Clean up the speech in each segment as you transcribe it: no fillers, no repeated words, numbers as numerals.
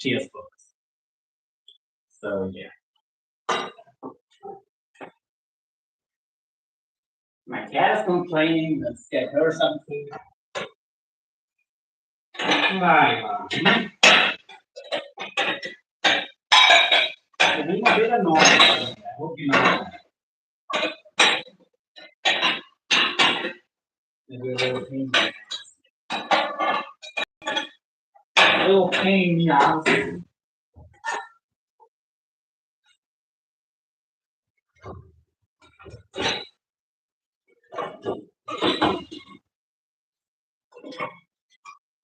Cheers, folks. So yeah. My cat is complaining. Let's get her some food. Lila. You're being a bit annoying. I hope you know that. Maybe a little pain. A little pain, yeah.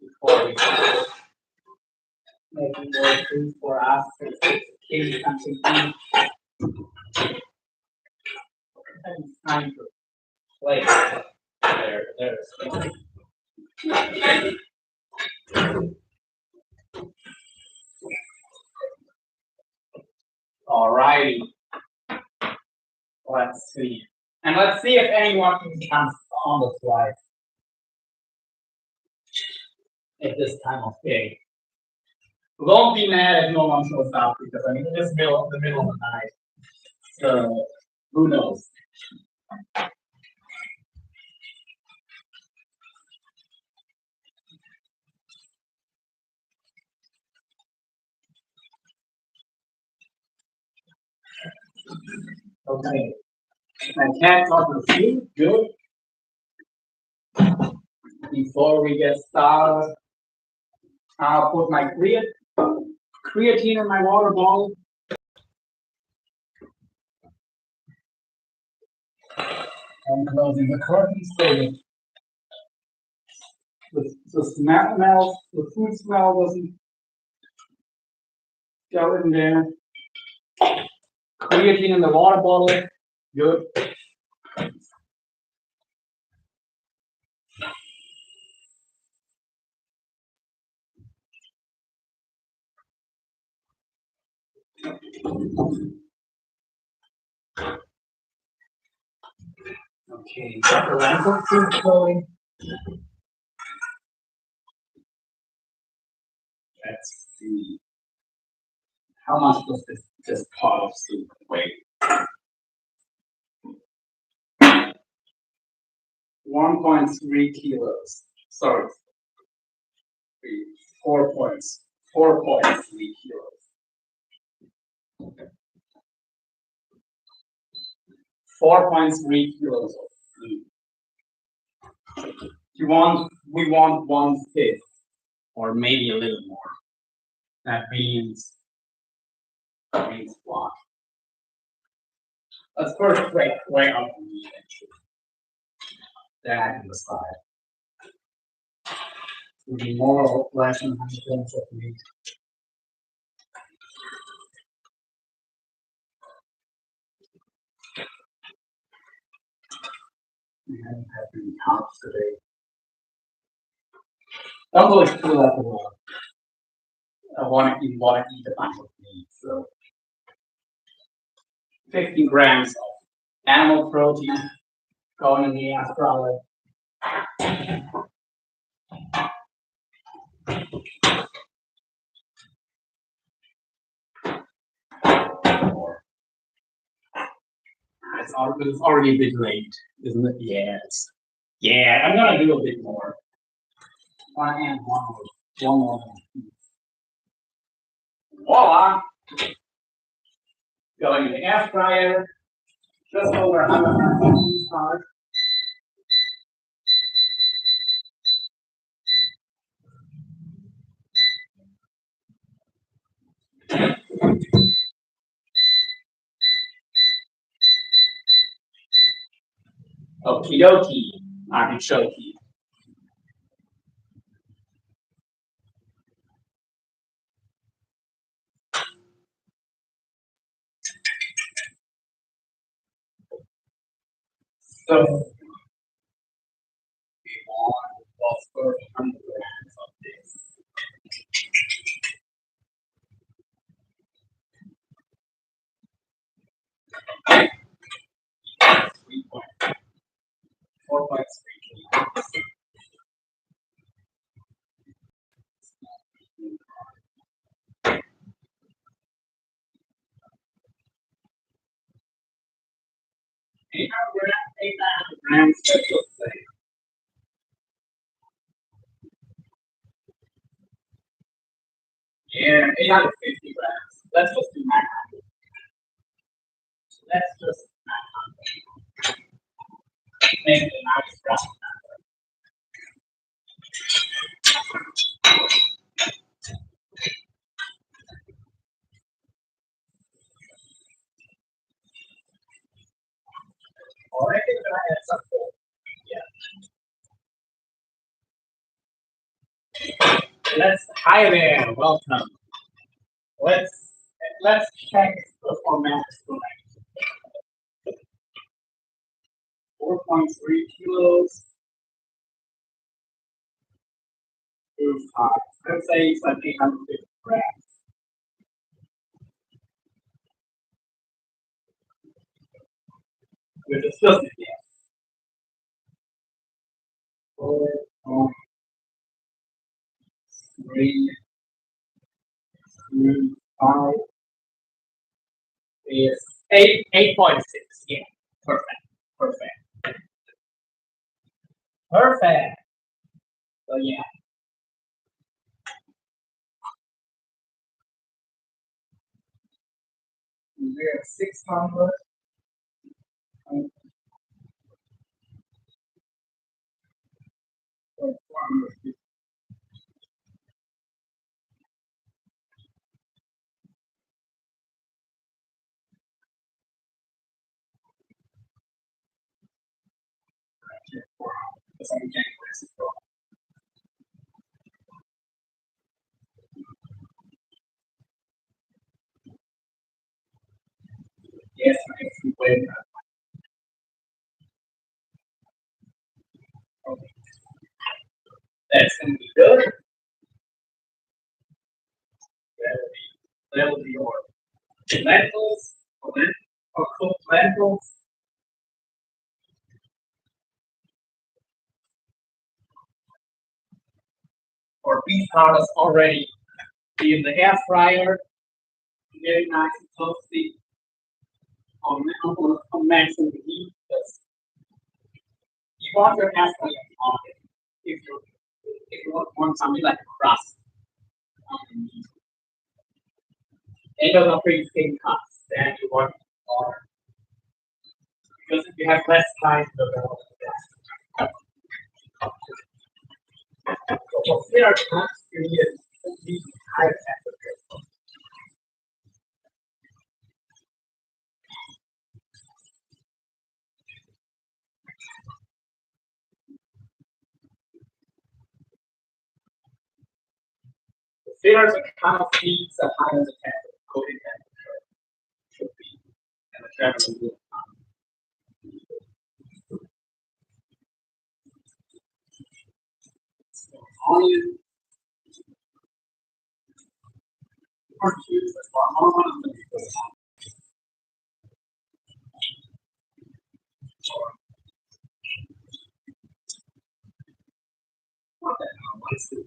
Before we start making more food for us, it's killing something. It's time to play. There's. Alrighty. Let's see. And let's see if anyone comes on the slide at this time of day. Don't be mad if no one shows up because I mean it's the middle of the night. So who knows? Okay. My cat's on the feet, good. Before we get started, I'll put my creatine in my water bottle. And closing the curtains so the food smell doesn't go in there. Creatine in the water bottle, good. Okay, got the lentil soup going. Let's see. How much does this pot of soup weigh? 1.3 kilos. Sorry. 4 points. 4.3 kilos. 4.3 kilos of food. We want 1/5, or maybe a little more. That means what? Let's first weigh out the meat and sugar. Then I can decide. It would be more or less than 100 grams of meat. We haven't had any carbs today. Don't go through that at all. I want to eat a bunch of meat, so 50 grams of animal protein going in the air fryer. It's already a bit late, isn't it? Yes. Yeah, I'm gonna do a bit more. One more. Voila! Going in the air fryer. Just over 150 stars. Okie dokie, artichoke. So we want over 100 grams of this. Three point 4.3 kilograms. Yeah, 850 grams. Let's just do 900. Let's just make it a nice round. Or I think that I had something. Yeah. Let's hi there. Welcome. Let's let's check the format. 4.3 kilos is let's say it's like 850 grams. Which is just a guess. 4.325 is 8.6. Yeah. Perfect. Perfect. Perfect. So yeah. We're 600. And 450. That's how we can yes, I can wait. Okay. That's gonna be good. That'll be your lentils or cooked lentils or beef products already in the air fryer, very nice and toasty on maximum heat. Because you want your air fryer on it if you want something like a crust. Um, it doesn't pretty thin cuts, then you want more because if you have less time to develop that. So for thinner cuts, you need higher temperature. The thinner the kind of heat, the higher the temperature, coating temperature should be, and the general rule. So onion or choose as well. All of them equal. Okay, let's see.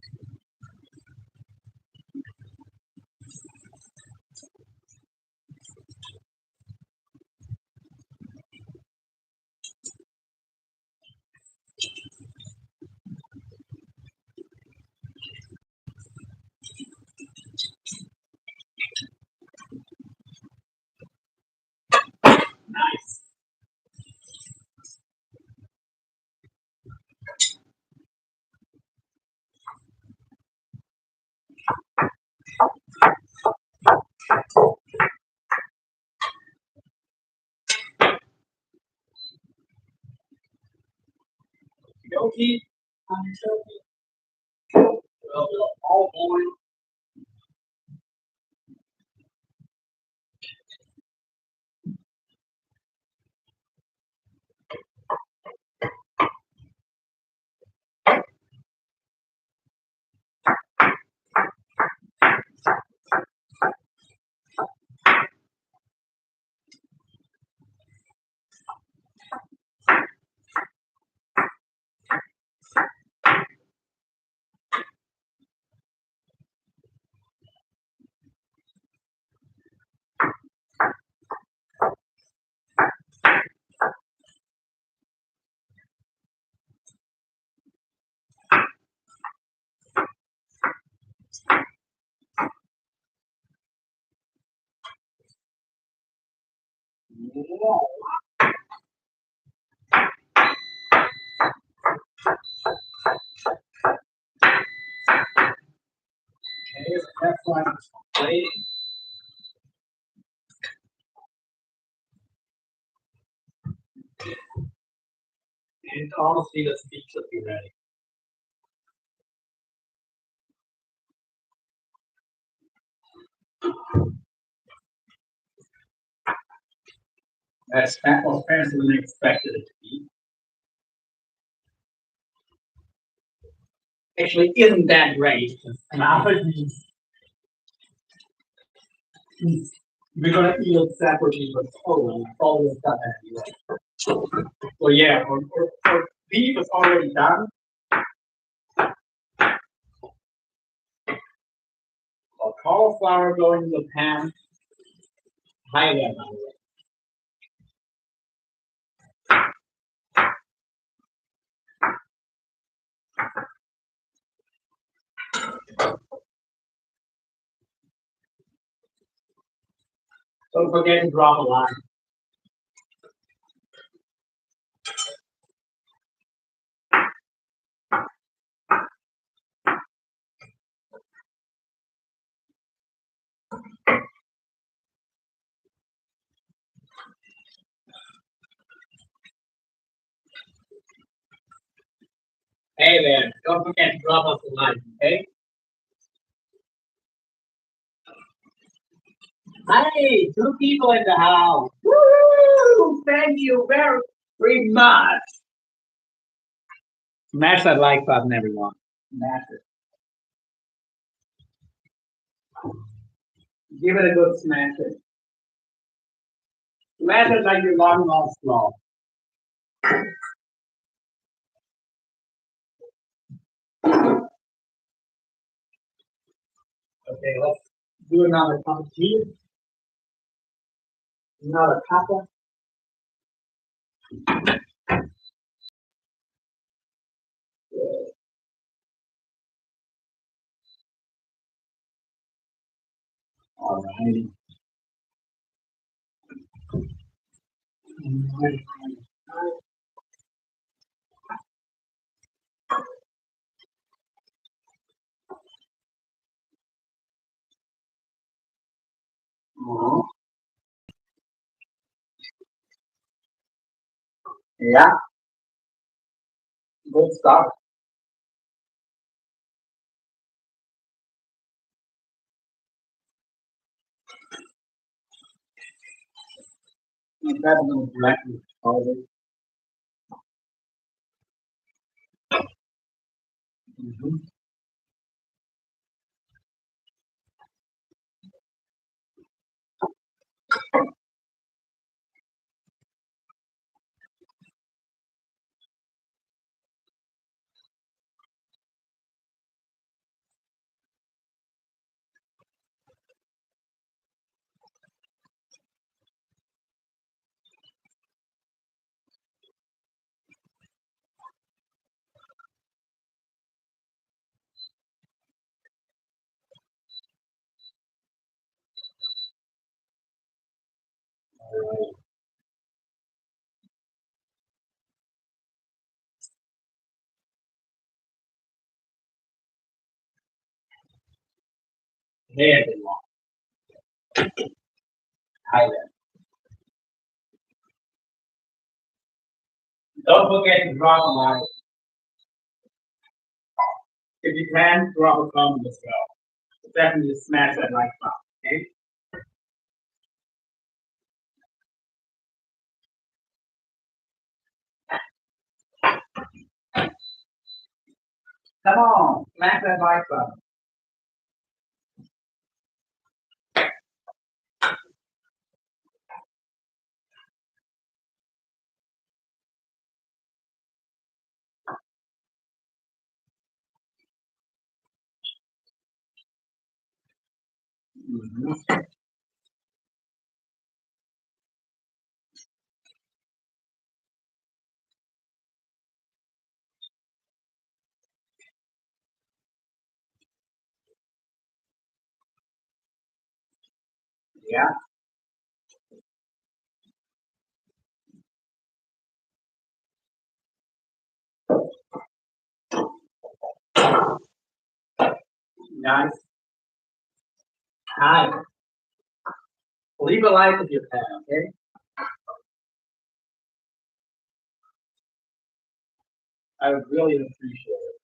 Nice. Yogi, well, all boiled. Okay, so that's why I'm waiting. And honestly, the speech should be ready. That's most parents than expected it to be. Actually, isn't that great? Nowadays, we're gonna eat it separately, but totally done anyway. So yeah, for beef is already done. So cauliflower going in the pan, highly unlikely. Don't forget to drop a line. Hey there, don't forget to drop us a line, okay? Hey, 2 people in the house. Woo! Thank you very much. Smash that like button, everyone. Smash it. Give it a good smash it. Smash it like you're logging off slow. Okay, let's do another cup of tea. Another cup of. All right. Yeah, good stuff. That's no black powder. Mhm. All right. Hey everyone. Hi there. Don't forget to drop a like. If you can, drop a comment as well. Definitely smash that like button. Okay. Come on, smash that like button. Mhm. Yeah. Nice. Hi. Leave a like if you can, okay? I would really appreciate it.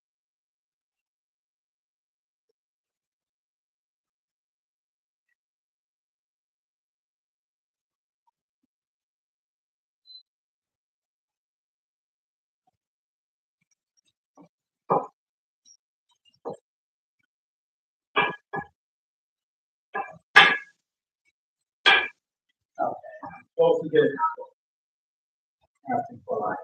Okay. Supposed to get an apple. Asking for like.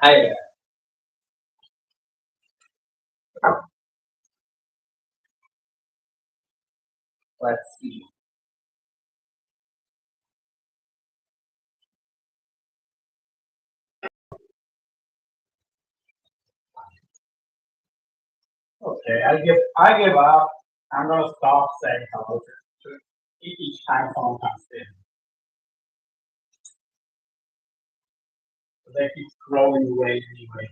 Hi there. Let's see. Okay, I give up. I'm gonna stop saying hello to each time someone comes in. So they keep scrolling away anyway.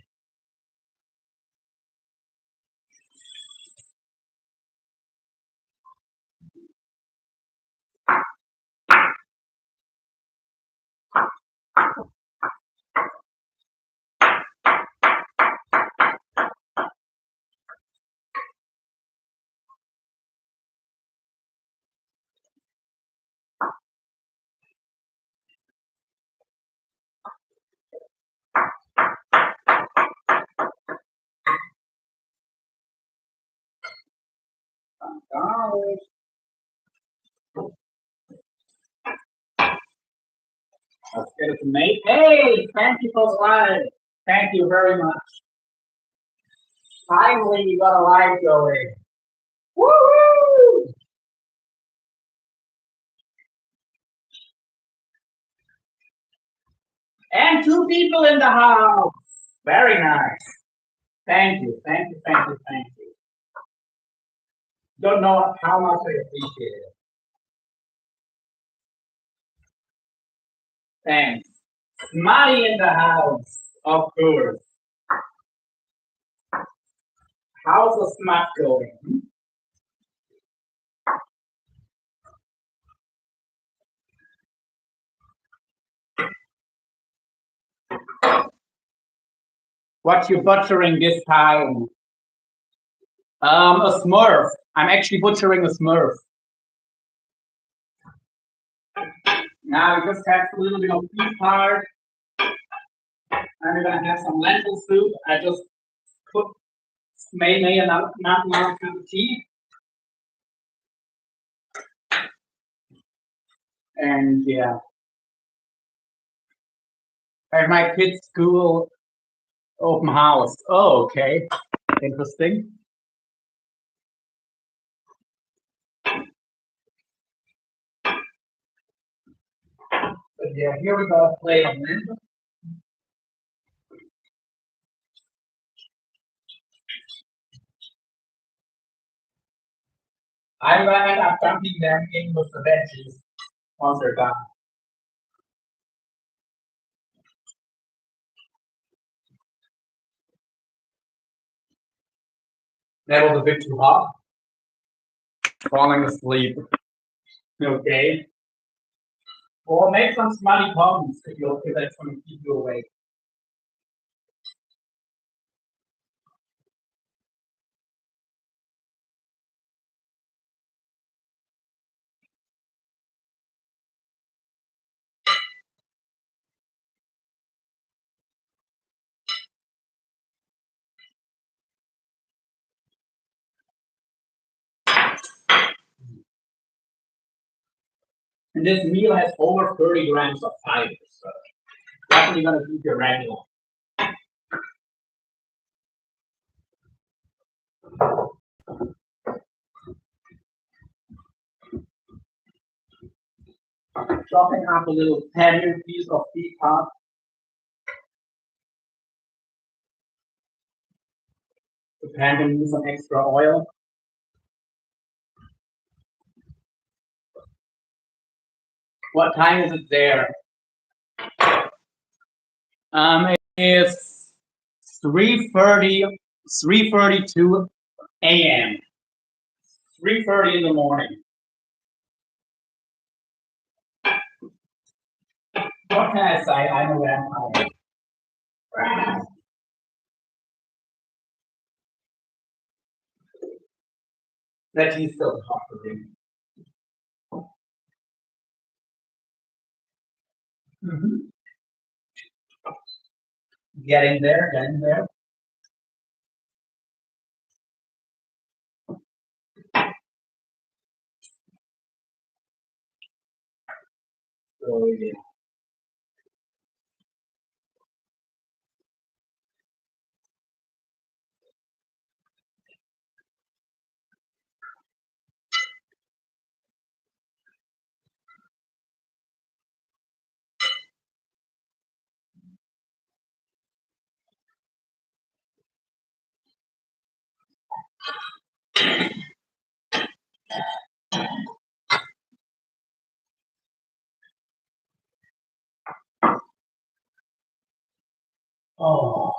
Guys, let's get it to Nate. Hey, thank you for the live. Thank you very much. Finally, we got a live going. Woo! And two people in the house. Very nice. Thank you, thank you, thank you, thank you. Don't know how much I appreciate it. Thanks. Money in the house, of course. How's the smart going? What you butchering this time? A Smurf. I'm actually butchering a Smurf. Now we just have a little bit of beef heart, and we're gonna have some lentil soup. I just put made a not much cup of tea, and yeah, at my kids' school open house. Oh, okay, interesting. But yeah, here we go. Play on lentil. I'm gonna end up dumping them in with the veggies once they're done. That was a bit too hot. Falling asleep. Okay. Or make some smutty puns if that's going to keep you awake. And this meal has over 30 grams of fiber, so definitely gonna keep you regular. Chopping up a little tender piece of beef heart. The pan can use some extra oil. What time is it there? It's 3:32 a.m. 3:30 in the morning. What can I say? I'm a vampire. That he's still talking. Getting there, getting there. So yeah. Oh.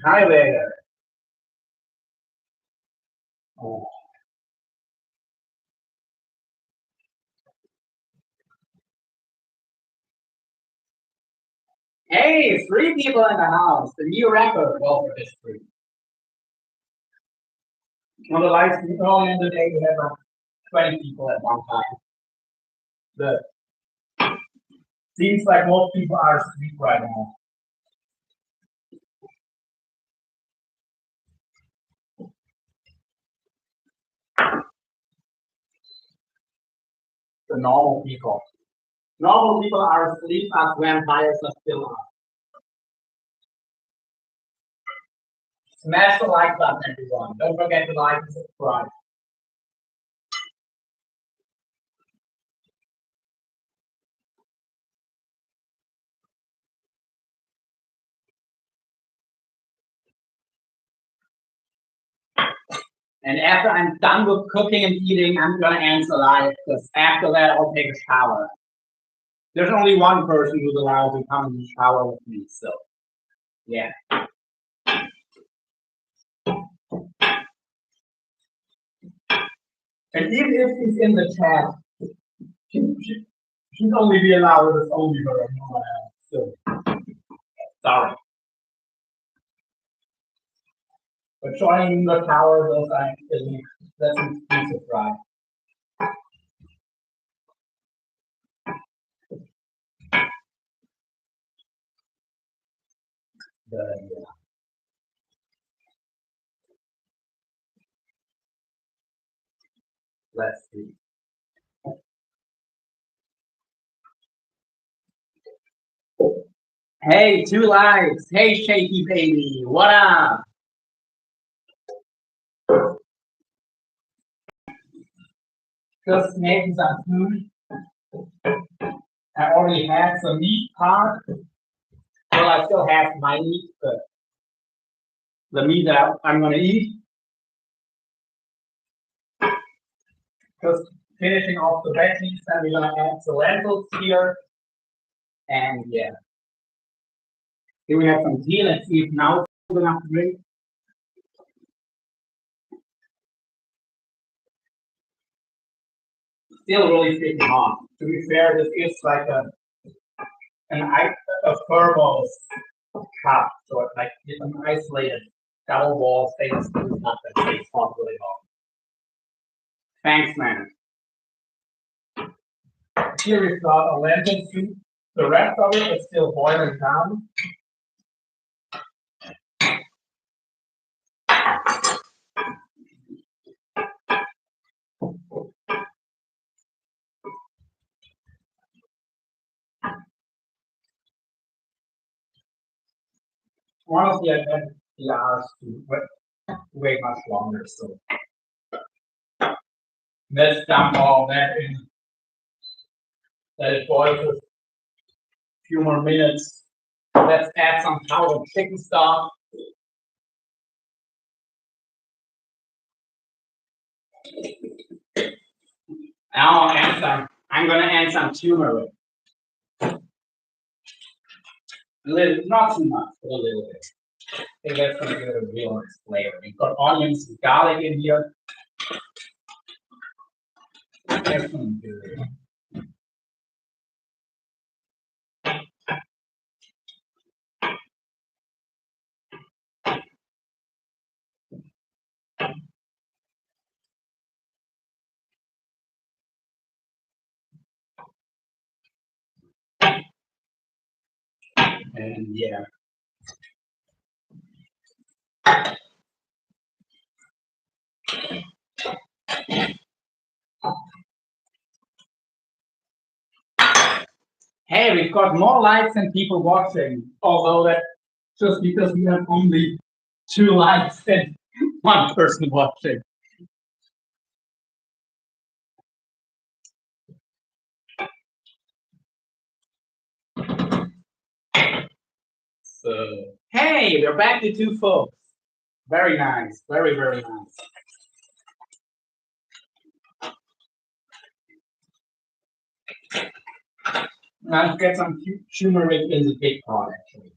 Hi there. Oh. Hey, 3 people in the house. The new record. Well, for this 3. On the live stream early in the day, we had about 20 people at one time. But seems like most people are asleep right now. The normal people. Normal people are asleep as vampires are still up. Smash the like button, everyone. Don't forget to like and subscribe. And after I'm done with cooking and eating, I'm gonna answer live because after that I'll take a shower. There's only one person who's allowed to come in the shower with me, so yeah. And even if she's in the chat, she'd only be allowed with only her and no one else. So sorry. But joining the tower those that's an exclusive ride. Yeah. Let's see. Hey, 2 likes. Hey, Shaky Baby. What up? Just making some food. I already had some meat part. Well, I still have my meat, but the meat that I'm gonna eat. Just finishing off the veggies, and we're gonna add the lentils here. And yeah. Here we have some tea. Let's see if now it's good enough to drink. Still really freaking hot. To be fair, this is like a thermos cup, so it's like an isolated double wall stainless steel cup that stays hot really hot. Thanks, man. Here we've got a lentil soup. The rest of it is still boiling down. Honestly, I bet the hours to wait much longer. So let's dump all that in. Let it boil for a few more minutes. Let's add some powdered chicken stock. I'm gonna add some turmeric. A little, not too much, but a little bit. I think that's gonna give it a real nice flavor. We've got onions and garlic in here. That's gonna do it. And yeah. Hey, we've got more likes than people watching. Although that's just because we have only 2 likes and 1 person watching. So, hey, we're back to 2 folks. Very nice. Very, very nice. Let's get some turmeric in the big pot, actually.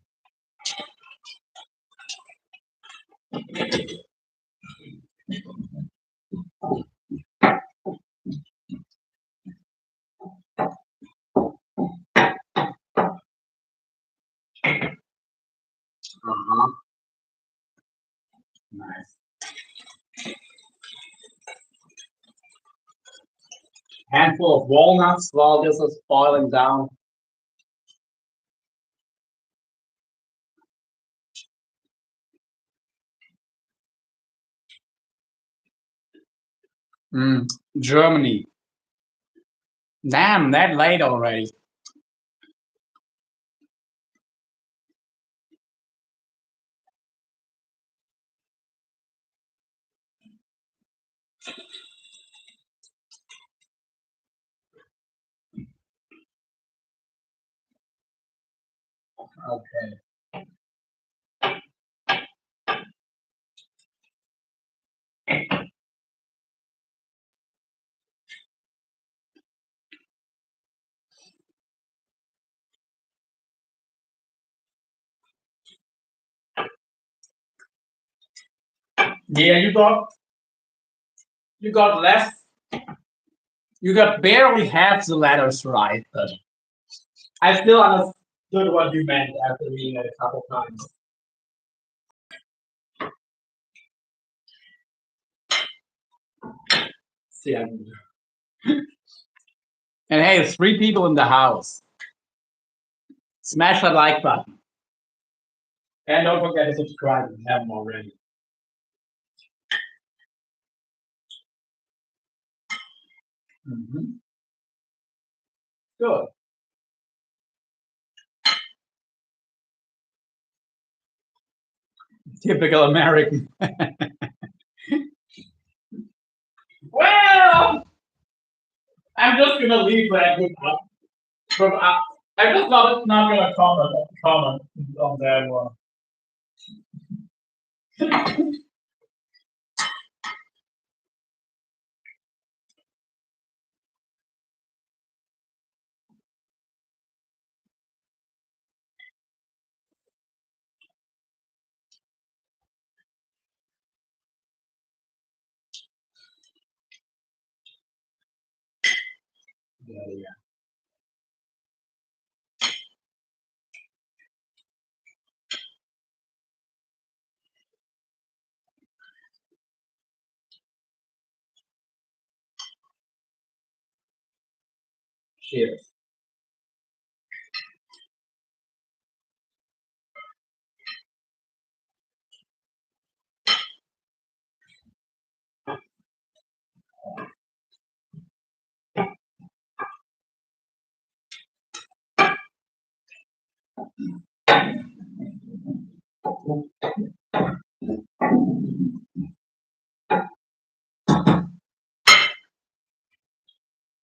Nice. Handful of walnuts while this is boiling down. Germany. Damn, that late already. Okay. Yeah, you got less. You got barely half the letters right, but I still understood what you meant after reading it a couple times. See, and hey, it's 3 people in the house. Smash that like button. And don't forget to subscribe if you haven't already. Good. Typical American. Well, I'm just gonna leave that from I'm just not gonna comment on that one. Yeah. Cheers.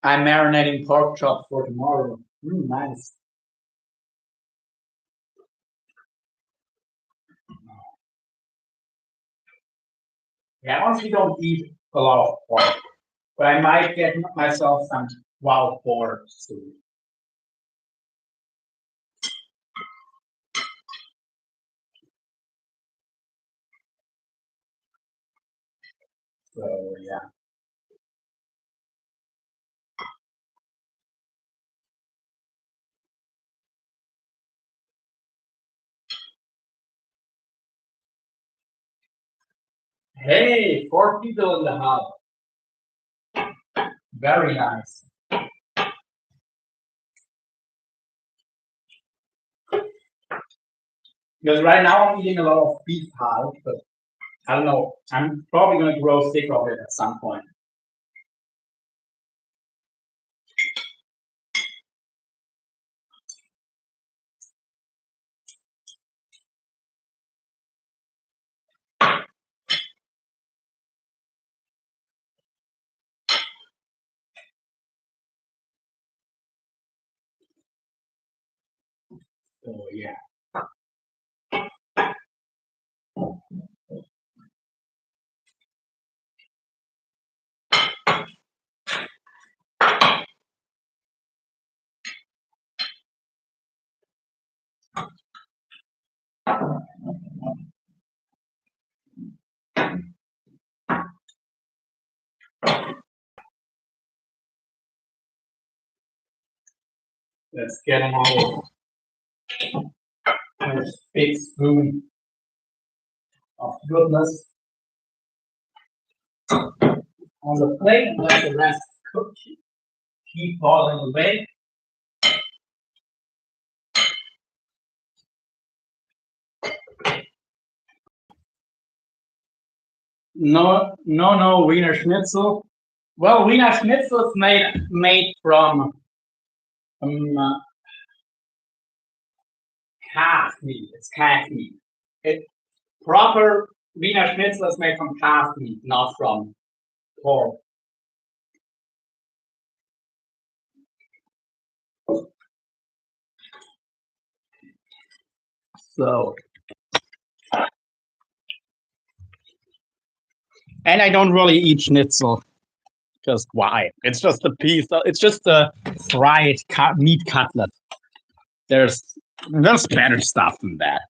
I'm marinating pork chop for tomorrow. Nice. Yeah, I honestly don't eat a lot of pork, but I might get myself some wild boar soon. So yeah. Hey, 4 people in the house. Very nice. Because right now I'm eating a lot of beef half, but I don't know. I'm probably going to grow sick of it at some point. So yeah. Let's get another big spoon of goodness on the plate and let the rest cook. Keep boiling away. No, Wiener Schnitzel. Well, Wiener Schnitzel is made from calf meat. It's calf meat. It proper Wiener Schnitzel is made from calf meat, not from pork. So, and I don't really eat schnitzel. Just why? It's just a piece. It's just a fried meat cutlet. There's better stuff than that.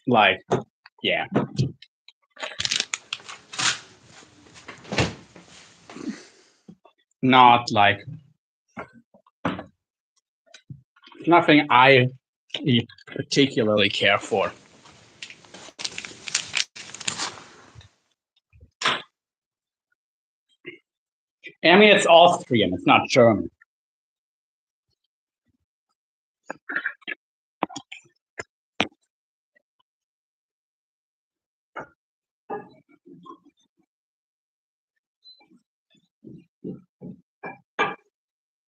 Like, yeah. Not like nothing I particularly care for. I mean, it's Austrian. It's not German.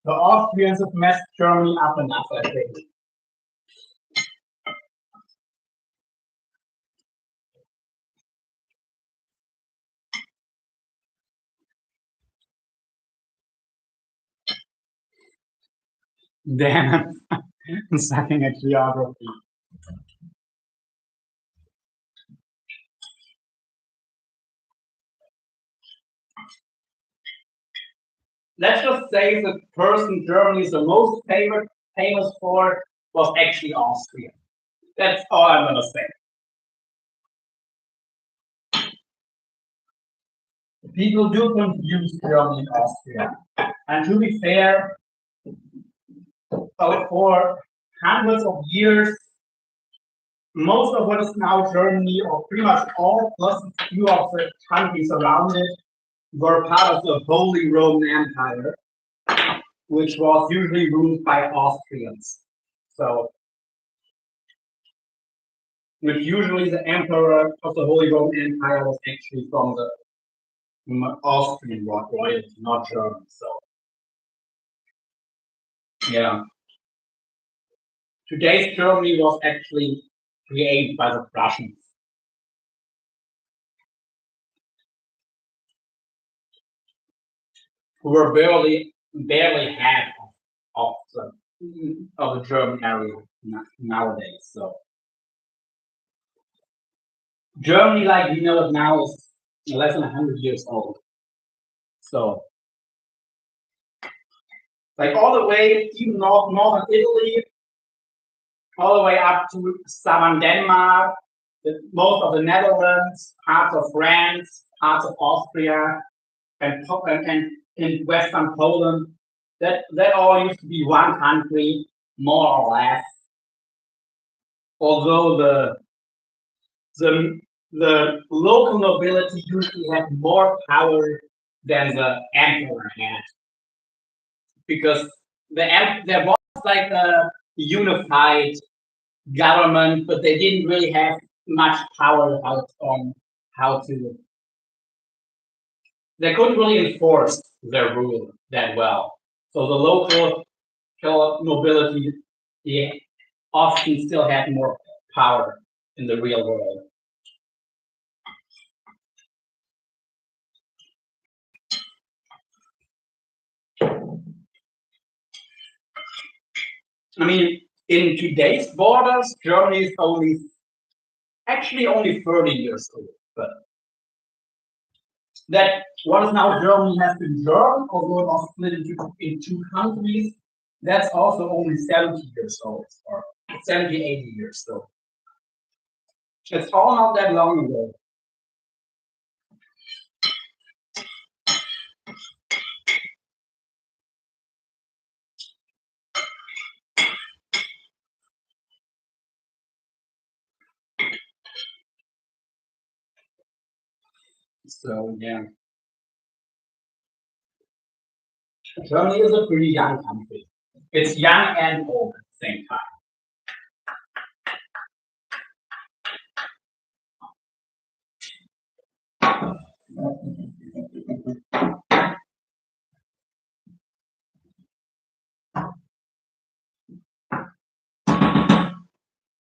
The Austrians have messed Germany up enough, I think. Damn, I'm sucking at geography. Let's just say the person Germany is the most famous for was actually Austria. That's all I'm gonna say. People do confuse Germany and Austria. And to be fair, for hundreds of years, most of what is now Germany, or pretty much all, plus a few of the countries around it, were part of the Holy Roman Empire. which was usually ruled by Austrians. So, which usually the emperor of the Holy Roman Empire was actually from the Austrian royalty, not German. So, yeah. Today's Germany was actually created by the Prussians. Who were barely half of the German area nowadays. So Germany, like we know it now, is less than 100 years old. So, like all the way even northern Italy, all the way up to southern Denmark, most of the Netherlands, parts of France, parts of Austria, and in Western Poland. That all used to be one country, more or less. Although the local nobility usually had more power than the emperor had, because there was like a unified government, but they didn't really have much power on how to. They couldn't really enforce their rule that well. So the local nobility, often still had more power in the real world. I mean, in today's borders, Germany is only 30 years old. But that what is now Germany has been German, although it was split in two countries, that's also only 70 years old, or 70, 80 years old. It's all not that long ago. So yeah. Germany is a pretty young country. It's young and old at the same time.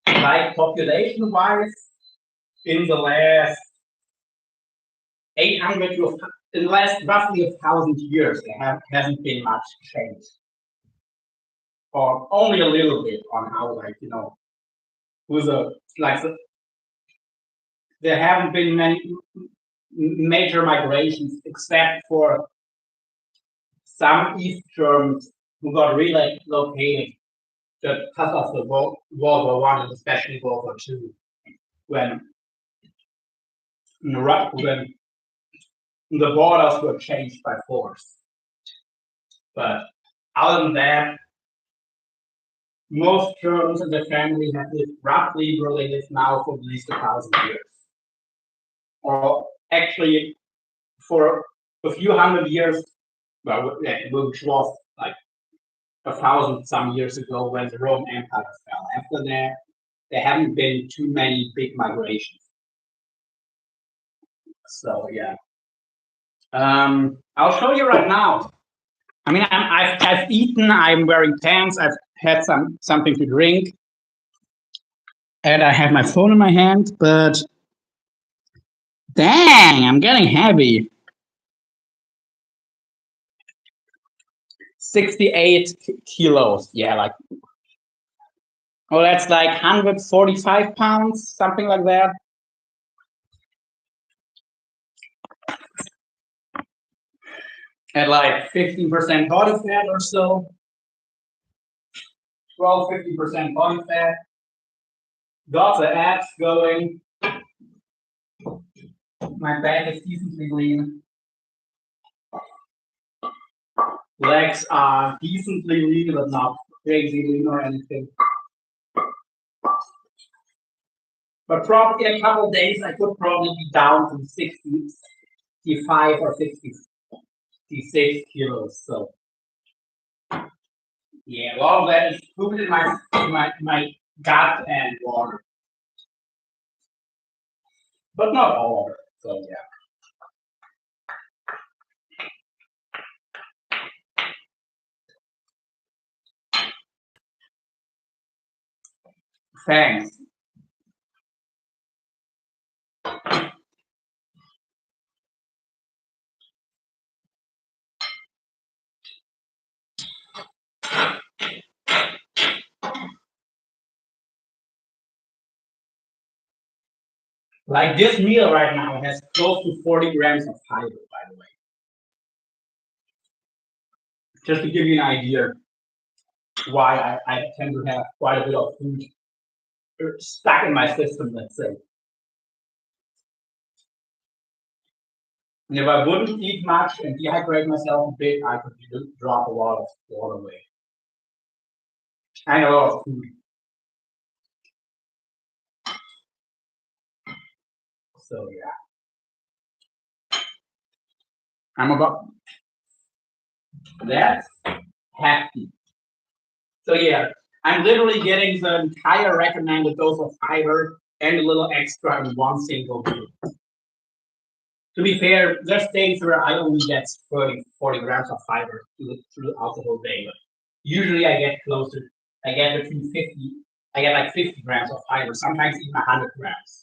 Like population-wise, in the last 800 to in the last roughly 1,000 years, there hasn't been much change, or only a little bit on how, like, who's a like there haven't been many major migrations except for some East Germans who got relocated because of the World War I and especially World War II, when the borders were changed by force. But other than that, most Germans and their family have lived roughly where they live now for at least 1,000 years. Or actually, for a few hundred years, which was like 1,000 some years ago when the Roman Empire fell. After that, there haven't been too many big migrations. So yeah. I'll show you right now. I mean, I've eaten. I'm wearing pants. I've had something to drink, and I have my phone in my hand. But dang, I'm getting heavy. 68 kilos. Yeah, like. Oh, that's like 145 pounds, something like that. At like 15% body fat or so. 15% body fat. Got the abs going. My back is decently lean. Legs are decently lean, but not crazy lean or anything. But probably in a couple of days, I could probably be down to 65 or 66 kilos. So Yeah, a lot of that is food in my gut and water, but not all of it. So yeah. Thanks. Like this meal right now has close to 40 grams of fiber, by the way. Just to give you an idea why I tend to have quite a bit of food stuck in my system, let's say. And if I wouldn't eat much and dehydrate myself a bit, I could drop a lot of water weight and a lot of food. So yeah, I'm about that's hefty. So yeah, I'm literally getting the entire recommended dose of fiber and a little extra in one single meal. To be fair, there's days where I only get 30, 40 grams of fiber throughout the whole day. But usually I get closer. I get between 50. I get like 50 grams of fiber, sometimes even 100 grams.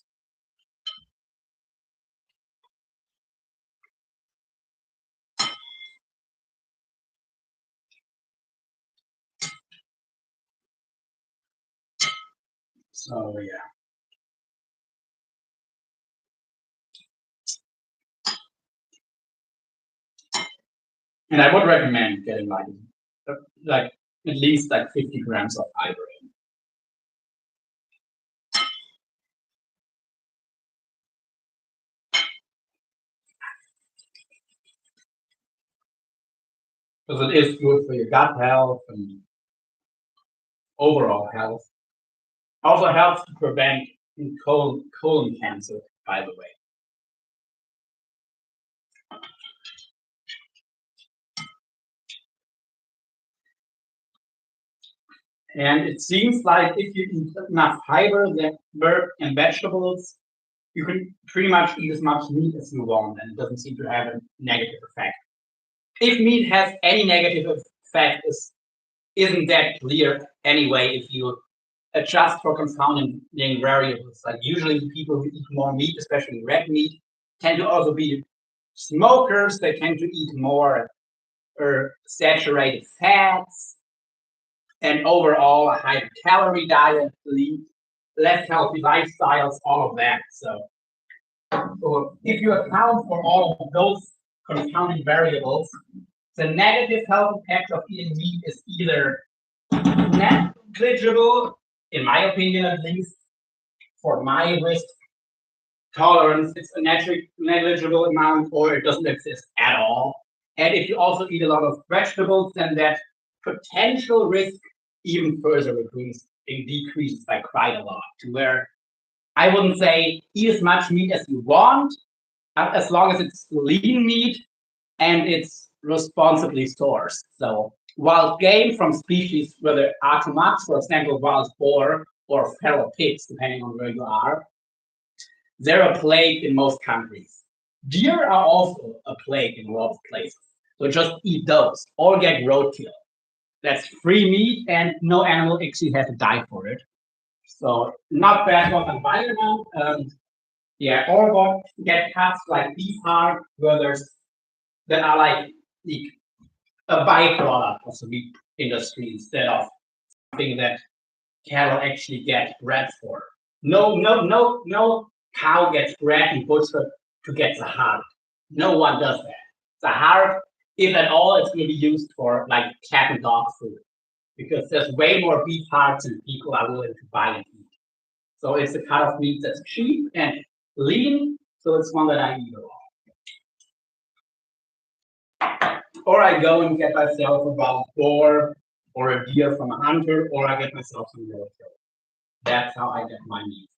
So yeah. And I would recommend getting like at least like 50 grams of fiber in. Because it is good for your gut health and overall health. Also helps to prevent colon cancer, by the way. And it seems like if you eat enough fiber and vegetables, you can pretty much eat as much meat as you want, and it doesn't seem to have a negative effect. If meat has any negative effect, isn't that clear anyway if you adjust for confounding variables. Like usually people who eat more meat, especially red meat, tend to also be smokers. They tend to eat more saturated fats and overall a higher calorie diet, less healthy lifestyles, all of that. So if you account for all of those confounding variables, the negative health effect of eating meat is either negligible, in my opinion at least, for my risk tolerance, it's a negligible amount or it doesn't exist at all. And if you also eat a lot of vegetables, then that potential risk even further decreases by quite a lot, to where I wouldn't say eat as much meat as you want, as long as it's lean meat and it's responsibly sourced. So wild game from species, whether are too much, for example, wild boar or feral pigs, depending on where you are, they're a plague in most countries. Deer are also a plague in a lot of places. So just eat those or get roadkill. That's free meat and no animal actually has to die for it. So not bad for the environment. Yeah, or get cuts like beef heart, where there's that are like a byproduct of the meat industry instead of something that cattle actually get bred for. No cow gets bred and butchered to get the heart. No one does that. The heart, if at all, it's going to be used for like cat and dog food because there's way more beef hearts than people are willing to buy and eat. So it's a cut of meat that's cheap and lean. So it's one that I eat a lot. Or I go and get myself a wild boar or a deer from a hunter, or I get myself some roadkill. That's how I get my meat.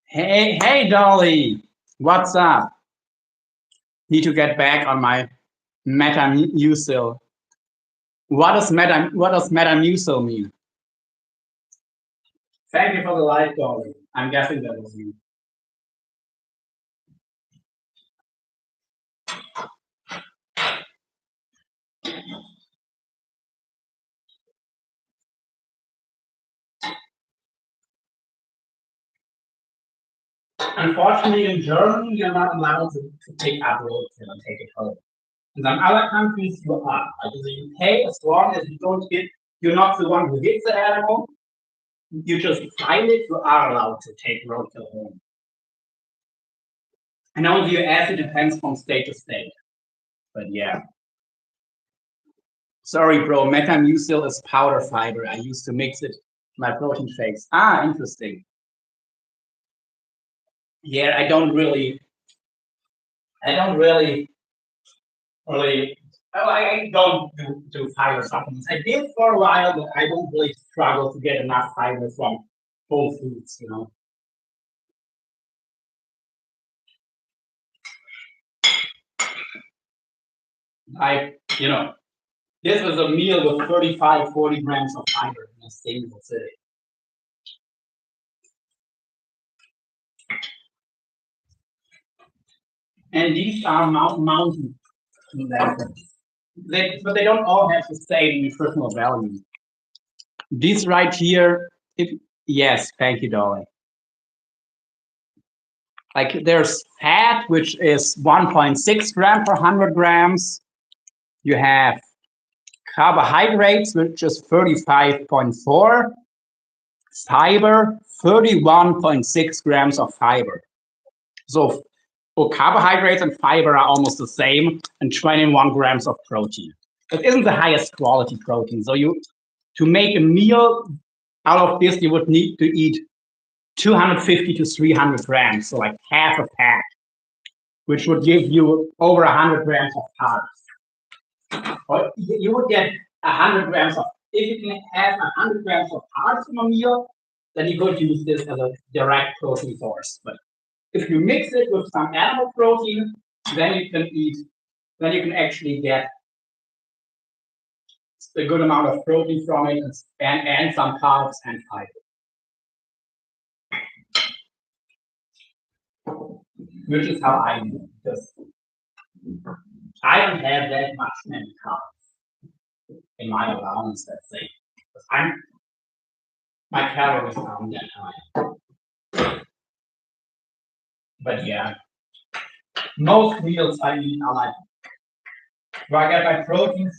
Hey, Dolly, what's up? Need to get back on my Metamucil. What does Metamucil mean? Thank you for the light, Cauli. I'm guessing that was you. Unfortunately, in Germany, you're not allowed to take up roadkill and take it home. In some other countries, you are. Like in the UK, as long as you don't hit, you're not the one who hits the animal, you just find it, you are allowed to take roadkill home. I know in the US it depends from state to state, but yeah. Sorry, bro. Metamucil is powder fiber. I used to mix it in my protein shakes. Ah, interesting. Yeah, I don't really. I don't do fiber supplements. I did for a while, but I don't really struggle to get enough fiber from whole foods, you know. This was a meal with 35, 40 grams of fiber in a single sitting. And these are mountain lentils. But they don't all have the same nutritional value. These right here, yes, thank you, Dolly. Like there's fat, which is 1.6 gram per 100 grams. You have carbohydrates, which is 35.4. Fiber, 31.6 grams of fiber. So carbohydrates and fiber are almost the same, and 21 grams of protein. It isn't the highest quality protein. So to make a meal out of this, you would need to eat 250 to 300 grams, so like half a pack, which would give you over 100 grams of carbs. Or you would get 100 grams of, if you can have 100 grams of carbs in a meal, then you could use this as a direct protein source. But if you mix it with some animal protein, then you can actually get a good amount of protein from it and some carbs and fiber. Which is how I do it, because I don't have that many carbs in my allowance, let's say. My calories aren't that high. But yeah, most meals I eat are like, where I get my protein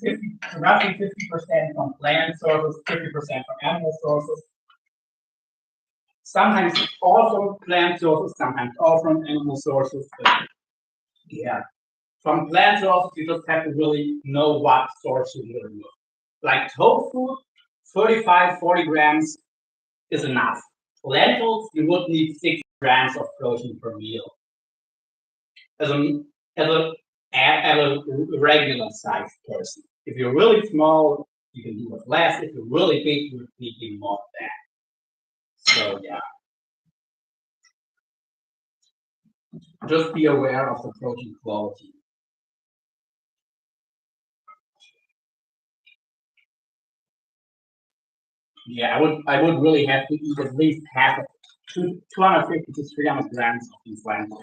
roughly 50% from plant sources, 50% from animal sources. Sometimes all from plant sources, sometimes all from animal sources. But yeah, from plant sources, you just have to really know what source you really look. Like tofu, 35, 40 grams is enough. Lentils, you would need 6 grams of protein per meal. As a regular sized person. If you're really small, you can do with less. If you're really big, you would need even more than that. So yeah. Just be aware of the protein quality. Yeah, I would really have to eat at least half of 250 to 300 grams of these lentils,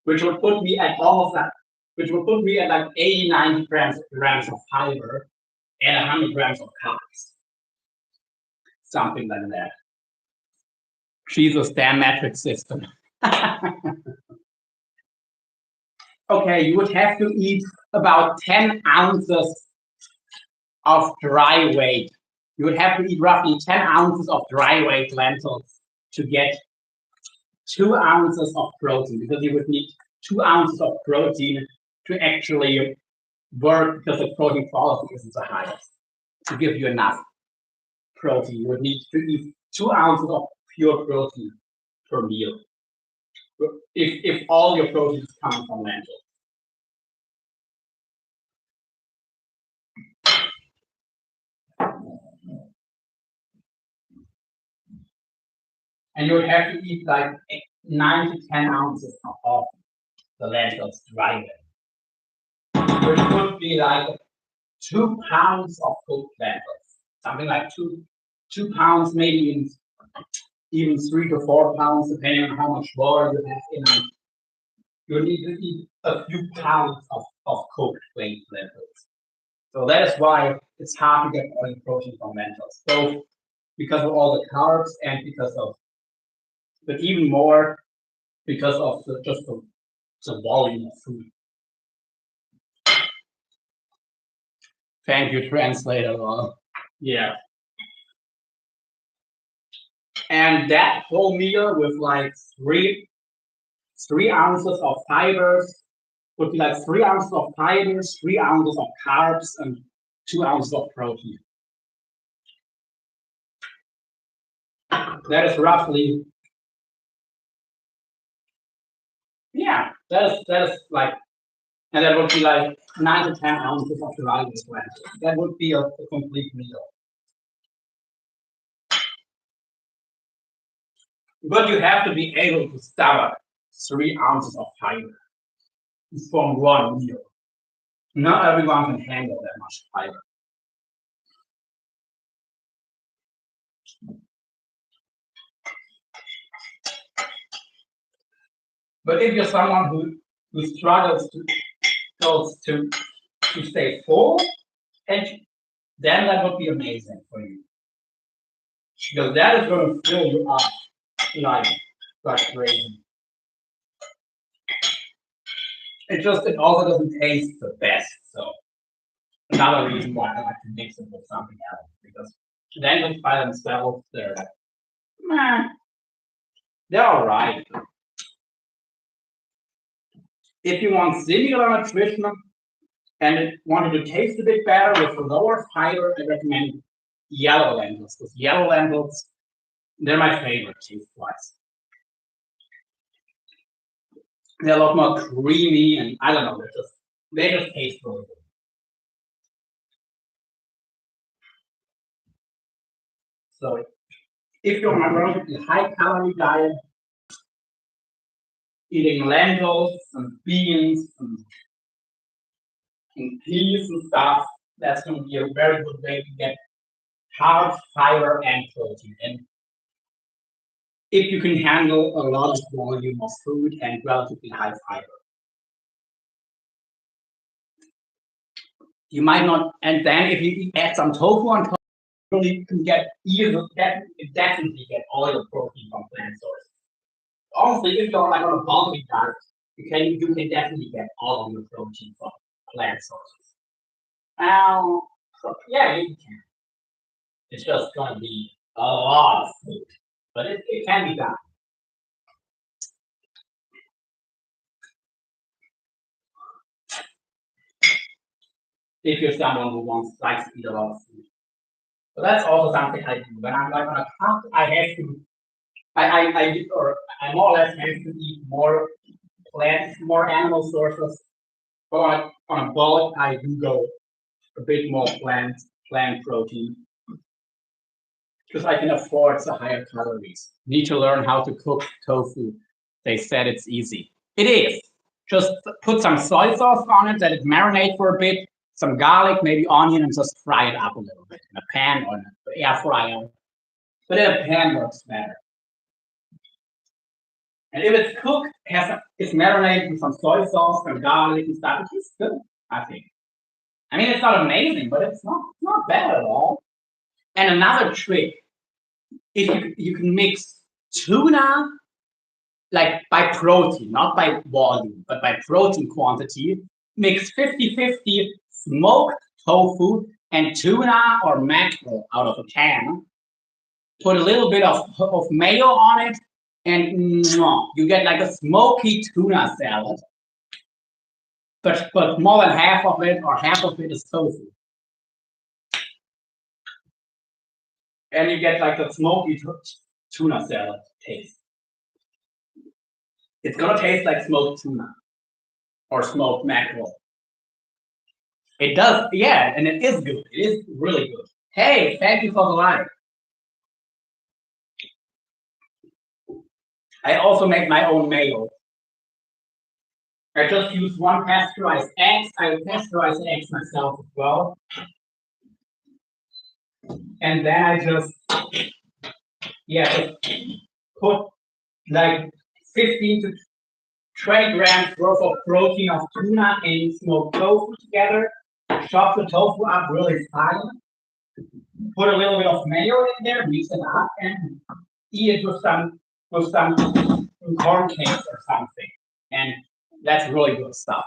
which would put me at almost that, which would put me at like 80, 90 grams of fiber and 100 grams of carbs. Something like that. Jesus, damn metric system. Okay, you would have to eat about 10 ounces of dry weight. You would have to eat roughly 10 ounces of dry weight lentils to get 2 ounces of protein, because you would need 2 ounces of protein to actually work, because the protein quality isn't the highest. To give you enough protein, you would need to eat 2 ounces of pure protein per meal. If all your protein is coming from lentils. And you would have to eat like 9 to 10 ounces of the lentils dry, which would be like 2 pounds of cooked lentils, something like 2 pounds, maybe even 3 to 4 pounds, depending on how much water you have in it. You need to eat a few pounds of cooked plain lentils. So that is why it's hard to get all your protein from lentils, both because of all the carbs and because of, but even more because of the volume of food. Thank you, translator. Yeah. And that whole meal with like three ounces of fibers would be like 3 ounces of fibers, 3 ounces of carbs, and 2 ounces of protein. That is roughly, yeah, that is like, and that would be like 9 to 10 ounces of the value as well. That would be a complete meal. But you have to be able to stomach 3 ounces of fiber from one meal. Not everyone can handle that much fiber. But if you're someone who struggles to stay full, and then that would be amazing for you. Because that is going to fill you up like crazy. It also doesn't taste the best. So another reason why I like to mix it with something else, because lentils by themselves, they're all right. If you want similar nutrition and wanted to taste a bit better with lower fiber, I recommend yellow lentils. Because yellow lentils, they're my favorite taste-wise. They're a lot more creamy, and I don't know, they just taste really good. So if you're on a high-calorie diet, eating lentils and beans and peas and stuff, that's going to be a very good way to get carbs, fiber, and protein. And if you can handle a large volume of food and relatively high fiber. You might not, and then if you add some tofu on top, you can definitely get all your protein from plant sources. Also, if you're like on a bulky diet, you can definitely get all of your protein from plant sources. So yeah, you can. It's just gonna be a lot of food, but it can be done. If you're someone who likes to eat a lot of food. So that's also something I do. When I'm like on a cut, I have to, I more or less have to eat more plants, more animal sources. But on a bulk, I do go a bit more plant protein. Because I can afford the higher calories. Need to learn how to cook tofu. They said it's easy. It is. Just put some soy sauce on it, let it marinate for a bit, some garlic, maybe onion, and just fry it up a little bit in a pan or an air fryer. But in a pan works better. And if it's cooked, it's marinated with some soy sauce and garlic and stuff, it's good, I think. I mean, it's not amazing, but it's not bad at all. And another trick, if you can mix tuna, like by protein, not by volume, but by protein quantity, mix 50-50 smoked tofu and tuna or mackerel out of a can. Put a little bit of mayo on it, and you get like a smoky tuna salad. But more than half of it or half of it is tofu. And you get like a smoky tuna salad taste. It's gonna taste like smoked tuna or smoked mackerel. It does, yeah, and it is good. It is really good. Hey, thank you for the like. I also make my own mayo. I just use one pasteurized eggs. I will pasteurize the eggs myself as well. And then I just put like 15 to 20 grams worth of protein of tuna and smoked tofu together. Chop the tofu up really fine. Put a little bit of mayo in there, mix it up, and eat it with some corn cakes or something. And that's really good stuff.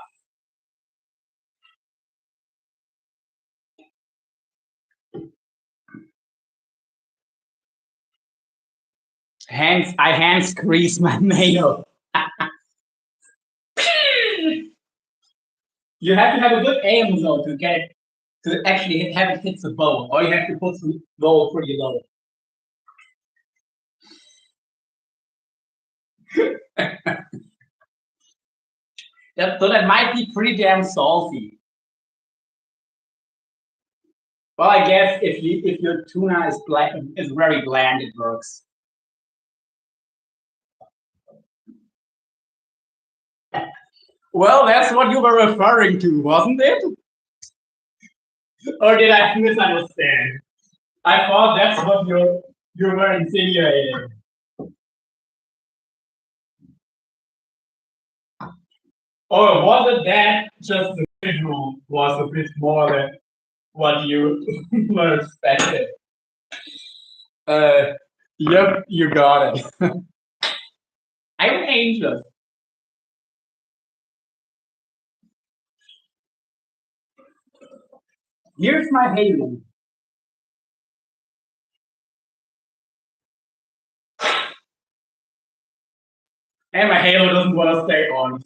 I hand squeeze my mayo. You have to have a good aim though to get it to actually have it hit the bowl, or you have to put the bowl pretty low. So that might be pretty damn salty. Well, I guess if your tuna is very bland, it works. Well, that's what you were referring to, wasn't it? Or did I misunderstand? I thought that's what you were insinuating. Or was it that just the visual was a bit more than what you were expecting? Yep, you got it. I'm an angel. Here's my halo. And my halo doesn't want to stay on.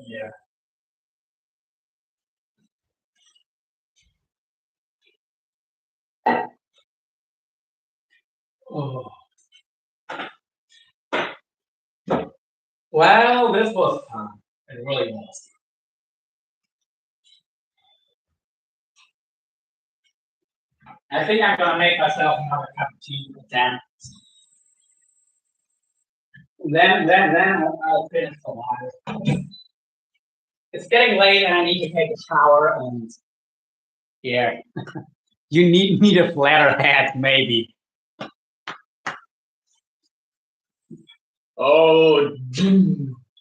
Yeah. Oh. Well, this was fun. It really was. I think I'm gonna make myself another cup of tea with that. Then I'll finish the water. It's getting late and I need to take a shower and yeah. You need a flatter head, maybe. Oh,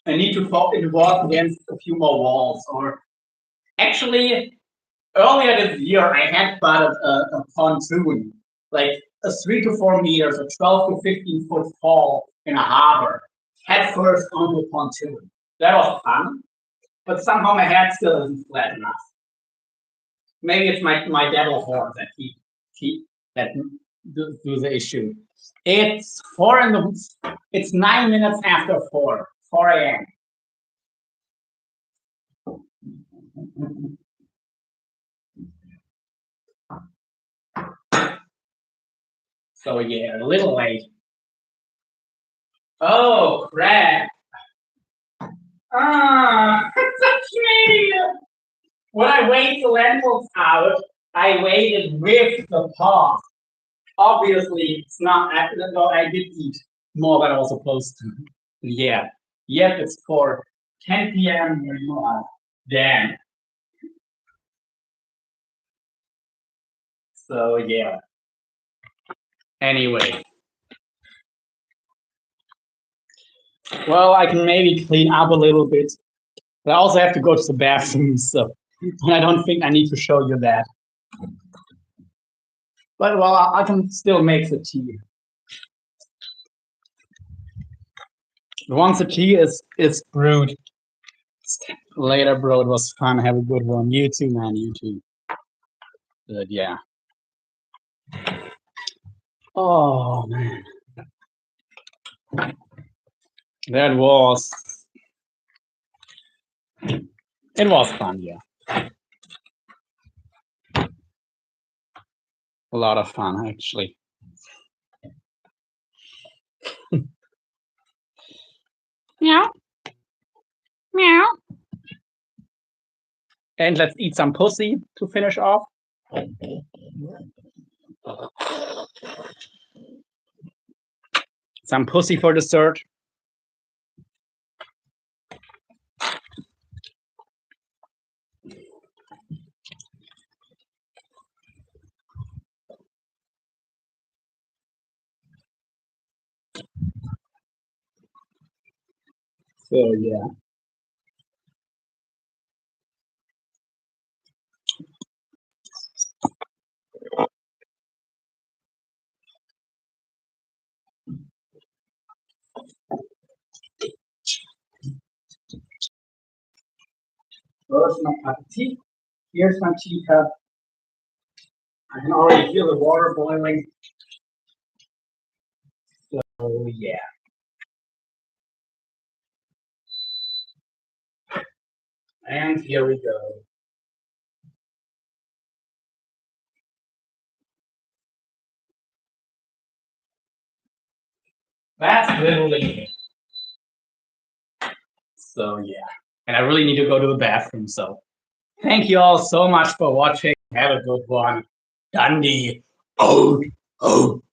I need to walk against a few more walls. Or actually, earlier this year, I had bought a pontoon, like a 3 to 4 meters, a 12 to 15 foot fall in a harbor, head first onto a pontoon. That was fun, but somehow my head still isn't flat enough. Maybe it's my devil horn that keep that do the issue. It's it's 9 minutes after 4 a.m. So yeah, a little late. Oh crap! Ah, such me. When I weighed the lentils out, I weighed it with the pot. Obviously, it's not. Though I did eat more than I was supposed to. Yeah. Yep, it's for 10 p.m. Damn. So yeah. Anyway. Well, I can maybe clean up a little bit. But I also have to go to the bathroom, so I don't think I need to show you that. But well, I can still make the tea. Once the tea is brewed, later, bro, it was fun. Have a good one. You too, man. You too. But yeah. Oh man, that was it was fun. Yeah, a lot of fun actually. Meow. Meow. And let's eat some pussy to finish off. Some pussy for dessert. So yeah. First my cup of tea. Here's my teacup. I can already feel the water boiling. So yeah. And here we go. That's literally it. So yeah. And I really need to go to the bathroom. So thank you all so much for watching. Have a good one. Dundee. Oh, oh.